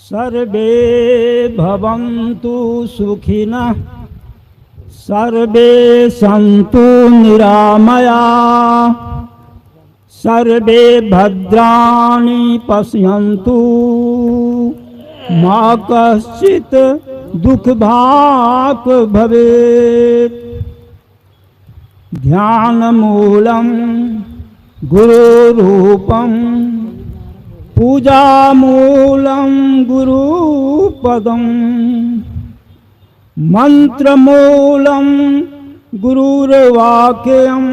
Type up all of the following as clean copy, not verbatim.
सर्वे भवन्तु सुखिनः सर्वे सन्तु निरामया सर्वे भद्राणि पश्यन्तु मा कश्चित् दुःखभाग् भवेत्। ध्यानमूलं गुरुरूपं पूजामूलं गुरुपदं मंत्रमूलं गुरुर्वाक्यं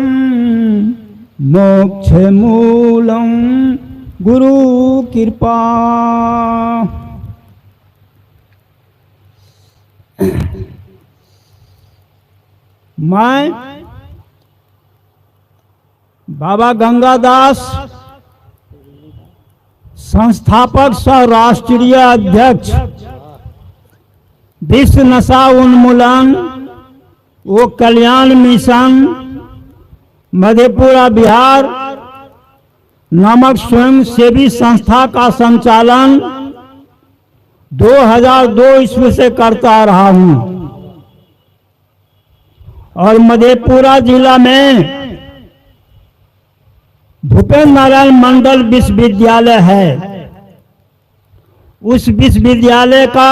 मोक्षमूलं गुरुकृपा। मैं बाबा गंगादास संस्थापक सह राष्ट्रीय अध्यक्ष विश्व नशा उन्मूलन व कल्याण मिशन मधेपुरा बिहार नामक स्वयं सेवी संस्था का संचालन 2002 ईस्वी से करता रहा हूं और मधेपुरा जिला में भूपेन्द्र नारायण मंडल विश्वविद्यालय है। उस विश्वविद्यालय का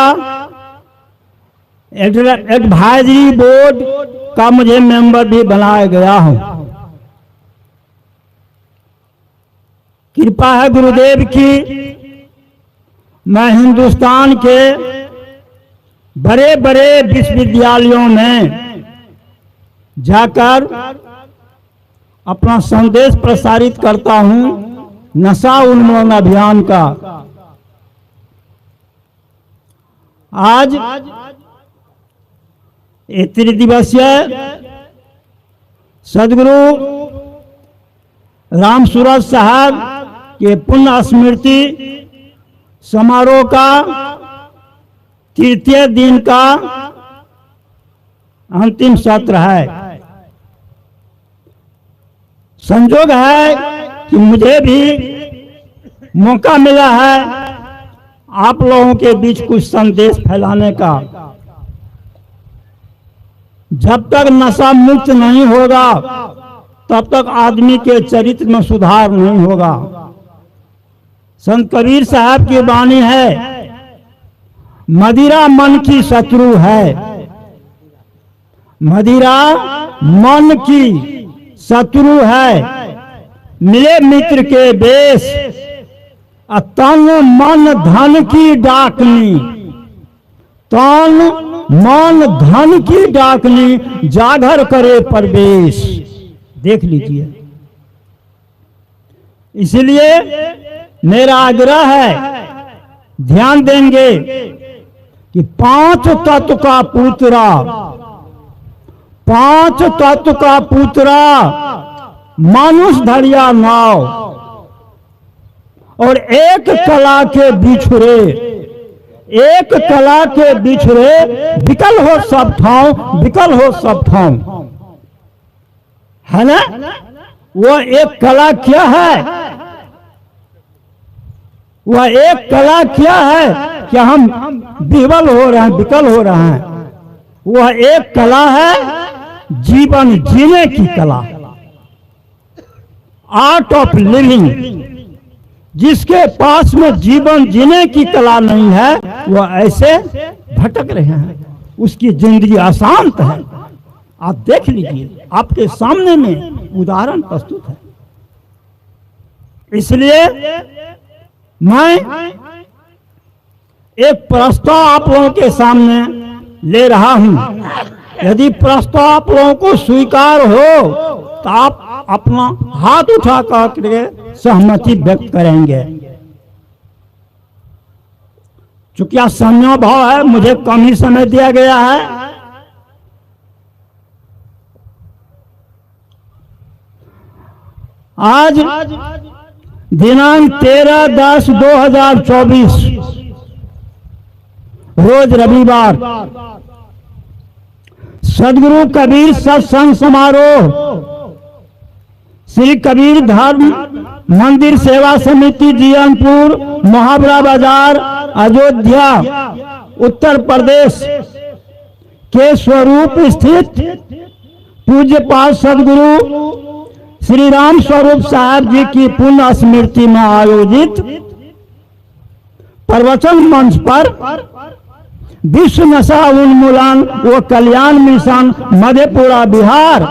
एडवाइजरी बोर्ड का मुझे मेंबर भी बनाया गया हूं। कृपा है गुरुदेव की, मैं हिंदुस्तान के बड़े बड़े विश्वविद्यालयों में जाकर अपना संदेश प्रसारित करता हूं नशा उन्मूलन अभियान का। आज ये त्रिदिवसीय सदगुरु राम सूरज साहब के पुण्य स्मृति समारोह का तृतीय दिन का अंतिम सत्र है। संजोग है कि मुझे भी मौका मिला है आप लोगों के बीच कुछ संदेश फैलाने का। जब तक नशा मुक्त नहीं होगा तब तक आदमी के चरित्र में सुधार नहीं होगा। संत कबीर साहब की वाणी है, मदिरा मन की शत्रु है, मदिरा मन की शत्रु है, मिले मित्र के बेश तन मन धन की डाकनी, तन मन धन की डाकनी जागर करे प्रवेश। देख लीजिए, इसलिए मेरा आग्रह है, ध्यान देंगे कि 5 तत्व का पुत्रा, 5 तत्व का पुत्रा मानुष धरिया नाव और एक कला के बिछुरे, एक कला के बिछुरे विकल हो सब ठाव, विकल हो सब ठाव, है ना। वो एक कला क्या है, वह एक कला क्या है कि हम विवल हो रहे हैं, विकल हो रहे हैं। वह एक कला है जीवन जीने की कला, आर्ट ऑफ लिविंग। जिसके पास में जीवन जीने की कला नहीं है वह ऐसे भटक रहे हैं, उसकी जिंदगी अशांत है। आप देख लीजिए, आपके सामने में उदाहरण प्रस्तुत है। इसलिए मैं एक प्रस्ताव आप लोगों के सामने ले रहा हूं। यदि प्रस्ताव आप लोगों को स्वीकार हो तो आप अपना हाथ उठा करके सहमति व्यक्त करेंगे। चूंकि यह समय भाव है, मुझे कम ही समय दिया गया है। आज दिनांक 13/10/2024 रोज रविवार सदगुरु कबीर सत्संग समारोह श्री कबीर धर्म मंदिर सेवा समिति जीवनपुर महावरा बाजार अयोध्या उत्तर प्रदेश के स्वरूप स्थित पूज्यपाद सदगुरु श्री राम स्वरूप साहब जी की पुण्य स्मृति में आयोजित प्रवचन मंच पर विश्व नशा उन्मूलन व कल्याण मिशन मधेपुरा बिहार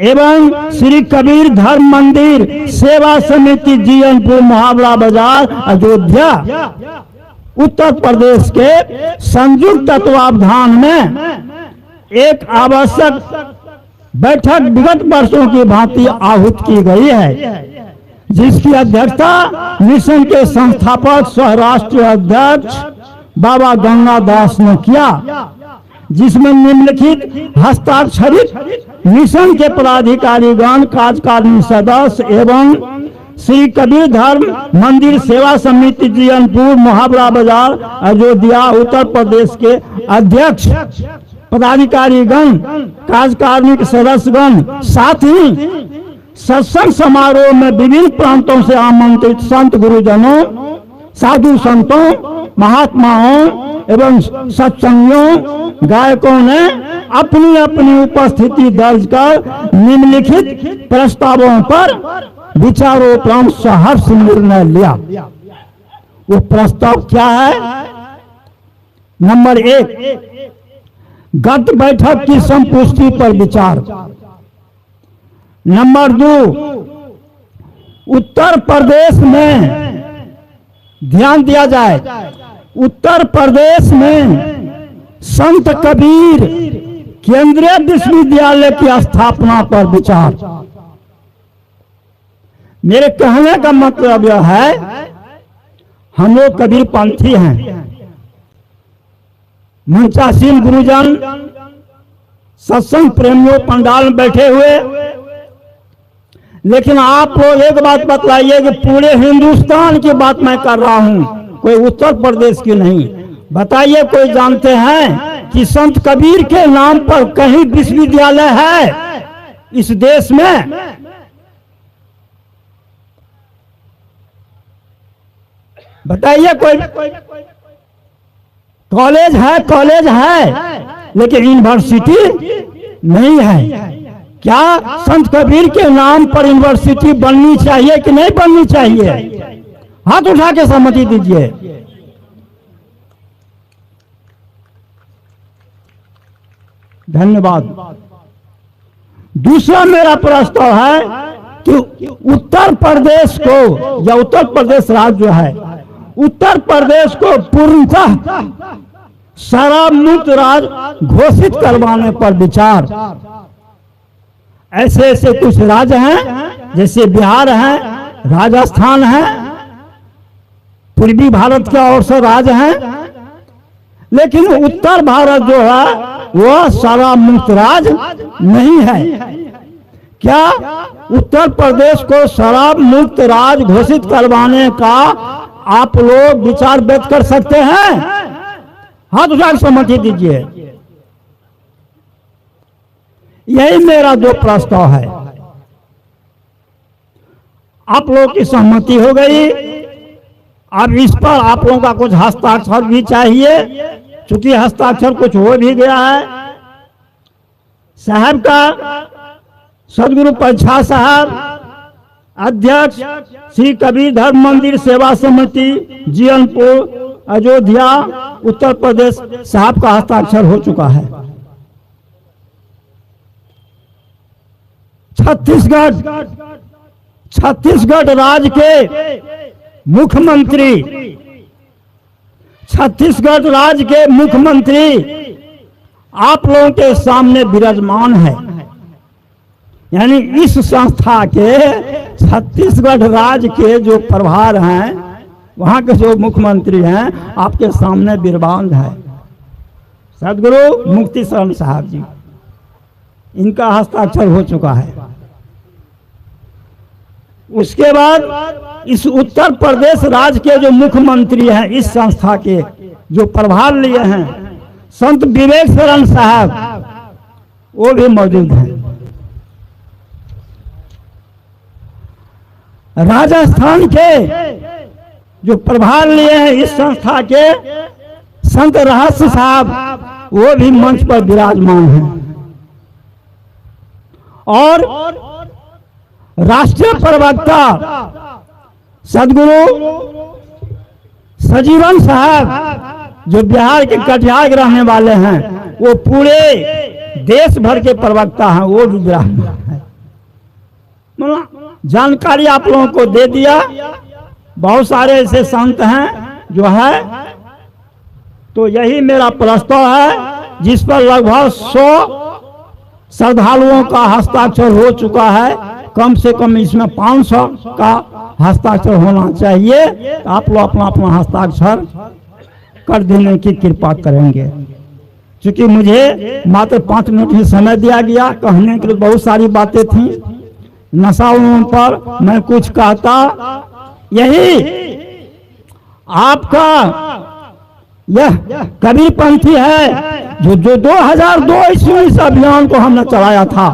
एवं श्री कबीर धर्म मंदिर सेवा समिति जीयनपुर मुहावरा बाजार अयोध्या उत्तर प्रदेश के संयुक्त तत्वावधान में एक आवश्यक बैठक विगत वर्षों की भांति आहूत की गई है, जिसकी अध्यक्षता मिशन के संस्थापक सह राष्ट्रीय अध्यक्ष बाबा गंगादास ने किया, जिसमें निम्नलिखित हस्ताक्षरित मिशन के पदाधिकारीगण, कार्यकारिणी सदस्य एवं श्री कबीर धर्म मंदिर सेवा समिति जीयनपुर मुहावरा बाजार अयोध्या उत्तर प्रदेश के अध्यक्ष पदाधिकारीगण, कार्यकारिणी सदस्यगण, साथ ही सत्संग समारोह में विभिन्न प्रांतों से आमंत्रित संत गुरुजनों, साधु संतों, महात्माओं एवं सत्संगियों, गायकों ने अपनी अपनी उपस्थिति दर्ज कर निम्नलिखित प्रस्तावों पर विचारोपरांत सहर्ष निर्णय लिया। वो प्रस्ताव क्या है? नंबर 1, गत बैठक की संपुष्टि पर विचार। नंबर 2, उत्तर प्रदेश में ध्यान दिया जाए, उत्तर प्रदेश में संत कबीर केंद्रीय विश्वविद्यालय की स्थापना पर विचार। मेरे कहने का मतलब यह है, हम लोग कबीर पंथी हैं, मंचासीन गुरुजन, सत्संग प्रेमियों पंडाल में बैठे हुए, लेकिन आप लोग एक बात बतलाइए कि पूरे हिंदुस्तान की बात मैं कर रहा हूं, कोई उत्तर प्रदेश की नहीं। बताइए, कोई जानते हैं कि संत कबीर के नाम पर कहीं विश्वविद्यालय है इस देश में? बताइए, कोई कॉलेज है लेकिन यूनिवर्सिटी नहीं है। क्या संत कबीर के नाम पर यूनिवर्सिटी बननी चाहिए कि नहीं बननी चाहिए? हाथ उठा के सहमति दीजिए। धन्यवाद। दूसरा मेरा प्रस्ताव है कि उत्तर प्रदेश को, या उत्तर प्रदेश राज्य जो है, उत्तर प्रदेश को पूर्णतः शराब मुक्त राज्य घोषित करवाने पर विचार। ऐसे ऐसे कुछ राज्य हैं, जैसे बिहार है, राजस्थान है, पूर्वी भारत के और से राज्य हैं, लेकिन उत्तर भारत जो है वह शराब मुक्त राज्य नहीं है। क्या उत्तर प्रदेश को शराब मुक्त राज्य घोषित करवाने का आप लोग विचार व्यक्त कर सकते हैं? हाथ उठाकर सहमति दीजिए। यही मेरा जो प्रस्ताव है। आप लोगों की सहमति हो गई। अब इस पर आप लोगों का कुछ हस्ताक्षर भी चाहिए, चूंकि हस्ताक्षर कुछ हो भी गया है। साहब का सदगुरु पच्छा साहब, अध्यक्ष श्री कबीर धर्म मंदिर सेवा समिति जीयनपुर अयोध्या उत्तर प्रदेश, साहब का हस्ताक्षर हो चुका है। छत्तीसगढ़ राज्य के मुख्यमंत्री, छत्तीसगढ़ राज्य के मुख्यमंत्री आप लोगों के सामने विराजमान है। यानी इस संस्था के छत्तीसगढ़ राज्य के जो प्रभार हैं, वहां के जो मुख्यमंत्री हैं, आपके सामने विराजमान है। सदगुरु मुक्ति शरण साहब जी, इनका हस्ताक्षर हो चुका है। उसके बाद इस उत्तर प्रदेश राज्य के जो मुख्यमंत्री हैं, इस संस्था के जो प्रभार लिए हैं, संत विवेक शरण साहब, वो भी मौजूद हैं। राजस्थान के जो प्रभार लिए हैं इस संस्था के संत रहस्य साहब, वो भी मंच पर विराजमान हैं। और राष्ट्रीय प्रवक्ता सदगुरु सजीवन साहब, जो बिहार के कटिहार के रहने वाले हैं, वो पूरे देश भर के प्रवक्ता हैं, वो भी विराजमान है। जानकारी आप लोगों को दे दिया। बहुत सारे ऐसे संत हैं जो है, तो यही मेरा प्रस्ताव है, जिस पर लगभग 100 श्रद्धालुओं का हस्ताक्षर हो चुका है। कम से कम इसमें 500 का हस्ताक्षर होना चाहिए। तो आप लोग अपना अपना हस्ताक्षर कर देने की कृपा करेंगे। क्योंकि मुझे मात्र 5 मिनट ही समय दिया गया, कहने के लिए बहुत सारी बातें थी। नशाओं पर मैं कुछ कहता, यही आपका यह कबीरपंथी है जो 2002 ईस्वी इस अभियान को हमने चलाया था।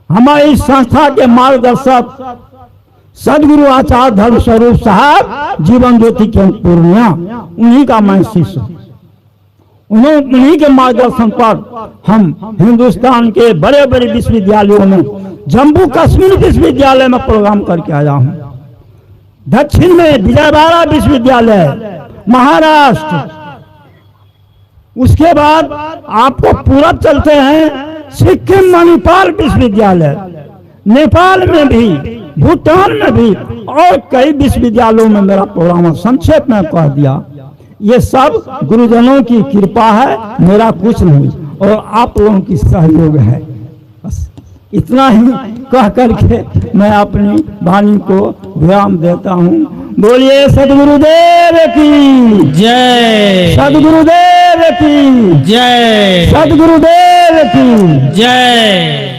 हमारी संस्था के मार्गदर्शक सदगुरु आचार्य धर्म स्वरूप साहब जीवन ज्योति के पूर्णिया, उन्हीं का मैं शिष्य हूं। उन्हीं के मार्गदर्शन पर हम हिंदुस्तान के बड़े बड़े विश्वविद्यालयों में, जम्मू कश्मीर विश्वविद्यालय में प्रोग्राम करके आया हूं। दक्षिण में विजयवाड़ा विश्वविद्यालय, महाराष्ट्र। उसके बाद आपको पूरब चलते हैं, सिक्किम मणिपाल विश्वविद्यालय, नेपाल में भी, भूटान में भी, और कई विश्वविद्यालयों में मेरा प्रोग्राम संक्षेप में कह दिया। ये सब गुरुजनों की कृपा है, मेरा कुछ नहीं, और आप लोगों की सहयोग है। बस इतना ही कह करके मैं अपनी वाणी को विराम देता हूँ। बोलिए सदगुरुदेव की जय, सदगुरुदेव की जय, सदगुरुदेव की जय।